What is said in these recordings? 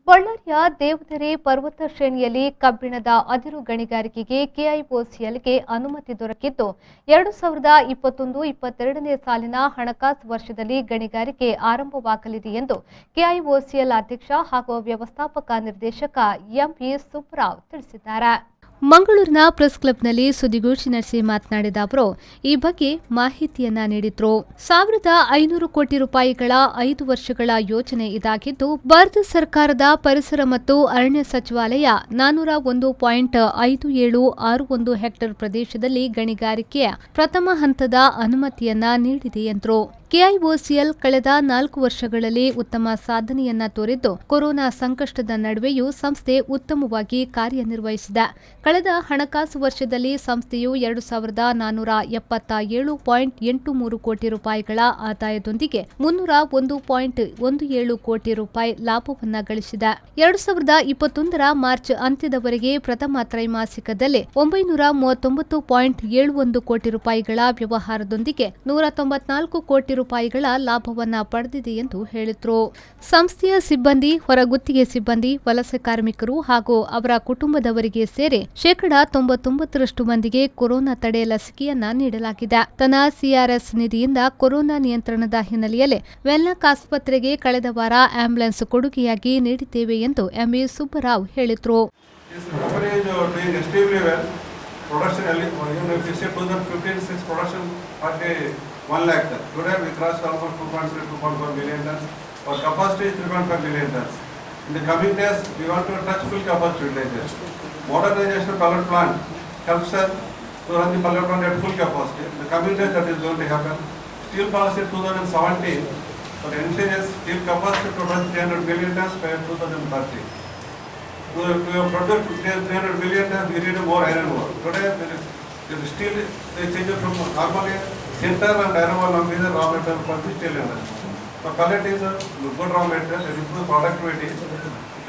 ಬಳ್ಳಾರಿಯ ದೇವದರೆ ಪರ್ವತ ಶ್ರೇಣಿಯಲ್ಲಿ ಕಬ್ಬಿಣದ ಅದಿರು ಗಣಿಗಾರಿಕೆಗೆ ಕೆಐಒಸಿಎಲ್ಗೆ ಅನುಮತಿ ದೊರಕಿದ್ದು 2021-22ನೇ ಸಾಲಿನ ಹಣಕಾಸು ವರ್ಷದಲ್ಲಿ ಗಣಿಗಾರಿಕೆ ಆರಂಭವಾಗಲಿದೆ ಎಂದು ಕೆಐಒಸಿಎಲ್ ಅಧ್ಯಕ್ಷ ಹಾಗೂ ವ್ಯವಸ್ಥಾಪಕ ನಿರ್ದೇಶಕ ಎಂವಿ ಸುಬ್ಬರಾವ್ ತಿಳಿಸಿದ್ದಾರೆ. ಮಂಗಳೂರಿನ ಪ್ರೆಸ್ ಕ್ಲಬ್ನಲ್ಲಿ ಸುದ್ದಿಗೋಷ್ಠಿ ನಡೆಸಿ ಮಾತನಾಡಿದ ಅವರು ಈ ಬಗ್ಗೆ ಮಾಹಿತಿಯನ್ನ ನೀಡಿದ್ರು. 1,500 ಕೋಟಿ ರೂಪಾಯಿಗಳ 5 ವರ್ಷಗಳ ಯೋಜನೆ ಇದಾಗಿದ್ದು, ಭಾರತ ಸರ್ಕಾರದ ಪರಿಸರ ಮತ್ತು ಅರಣ್ಯ ಸಚಿವಾಲಯ 401.5761 ಹೆಕ್ಟೇರ್ ಪ್ರದೇಶದಲ್ಲಿ ಗಣಿಗಾರಿಕೆಯ ಪ್ರಥಮ ಹಂತದ ಅನುಮತಿಯನ್ನ ನೀಡಿದೆ ಎಂದರು. ಕೆಐಒಸಿಎಲ್ ಕಳೆದ 4 ವರ್ಷಗಳಲ್ಲಿ ಉತ್ತಮ ಸಾಧನೆಯನ್ನ ತೋರಿದ್ದು, ಕೊರೋನಾ ಸಂಕಷ್ಟದ ನಡುವೆಯೂ ಸಂಸ್ಥೆ ಉತ್ತಮವಾಗಿ ಕಾರ್ಯನಿರ್ವಹಿಸಿದೆ. ಕಳೆದ ಹಣಕಾಸು ವರ್ಷದಲ್ಲಿ ಸಂಸ್ಥೆಯು 2,477.83 ಕೋಟಿ ರೂಪಾಯಿಗಳ ಆದಾಯದೊಂದಿಗೆ 301.17 ಕೋಟಿ ರೂಪಾಯಿ ಲಾಭವನ್ನ ಗಳಿಸಿದೆ. 2021ರ ಮಾರ್ಚ್ ಅಂತ್ಯದವರೆಗೆ ಪ್ರಥಮ ತ್ರೈಮಾಸಿಕದಲ್ಲಿ 939.71 ಕೋಟಿ ರೂಪಾಯಿಗಳ ವ್ಯವಹಾರದೊಂದಿಗೆ 194 ಕೋಟಿ ರೂಪಾಯಿಗಳ ಲಾಭವನ್ನ ಪಡೆದಿದೆ ಎಂದು ಹೇಳಿದರು. ಸಂಸ್ಥೆಯ ಸಿಬ್ಬಂದಿ, ಹೊರಗುತ್ತಿಗೆ ಸಿಬ್ಬಂದಿ, ವಲಸೆ ಕಾರ್ಮಿಕರು ಹಾಗೂ ಅವರ ಕುಟುಂಬದವರಿಗೆ ಸೇರಿ 99% ಮಂದಿಗೆ ಕೊರೋನಾ ತಡೆ ಲಸಿಕೆಯನ್ನ ನೀಡಲಾಗಿದೆ. ತನ್ನ ಸಿಆರ್ಎಸ್ ನಿಧಿಯಿಂದ ಕೊರೋನಾ ನಿಯಂತ್ರಣದ ಹಿನ್ನೆಲೆಯಲ್ಲಿ ವೆನ್ಲಾಕ್ ಆಸ್ಪತ್ರೆಗೆ ಕಳೆದ ವಾರ ಆಂಬ್ಯುಲೆನ್ಸ್ ಕೊಡುಗೆಯಾಗಿ ನೀಡಿದ್ದೇವೆ ಎಂದು ಎಂವಿ ಸುಬ್ಬರಾವ್ ಹೇಳಿದರು. Production early, you know, if you say 2015-16 production at 1 lakh tons. Today we crossed almost 2.4 million tons. Our capacity is 3.5 million tons. In the coming days, we want to touch full capacity utilization. Modernization of pellet plant helps us to run the pellet plant at full capacity. In the coming days, that is going to happen. Steel policy 2017, but encourages steel capacity to run 300 million tons by 2030. To have produced 300 million tons, we need more iron ore. Today, there is steel, they change from normally center and iron ore is the raw material for the steel industry. So pellet is a good raw material, it improves productivity,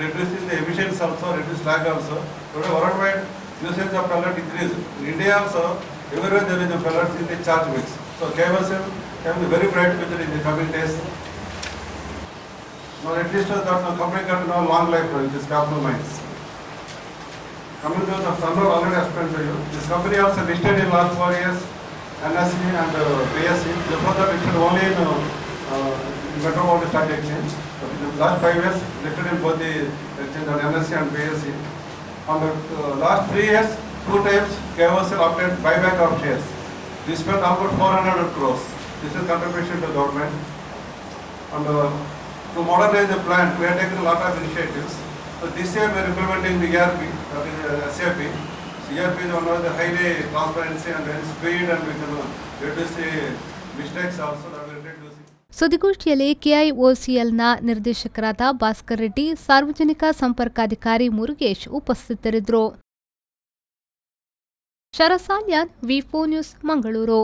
reduces the emissions also, reduces lag also. Today, worldwide usage of pellet increase. In India also, everywhere there is a pellet in the charge mix. So KIOCL can be very bright future in the coming days. Now at least the company got now long life, which is capital mines. Coming to the Sunroad already explained to you. This company also listed in last 4 years, NSE and BSE. Before that listed only in Metropolitan Stock Exchange. But in the last 5 years listed in both the exchange on NSE and BSE. On the last 3 years, 2 times KIOCL obtained buyback of shares. We spent about 400 crores. This is contribution to government. And to modernize the plant, we have taken a lot of initiatives. So this year we are implementing the ERP, that is SAP. So ERP is one of the highly transparency and then speed, and we can reduce the mistakes also that we are reducing. ಸುದ್ದಿಗೋಷ್ಠಿಯಲ್ಲಿ ಕೆಐಒಸಿಎಲ್ನ ನಿರ್ದೇಶಕರಾದ ಭಾಸ್ಕರ್ ರೆಡ್ಡಿ, ಸಾರ್ವಜನಿಕ ಸಂಪರ್ಕಾಧಿಕಾರಿ ಮುರುಗೇಶ್ ಉಪಸ್ಥಿತರಿದ್ದರು. ಶರಸಾಲ್ಯಾನ್, ವಿ4 news, Mangaluru.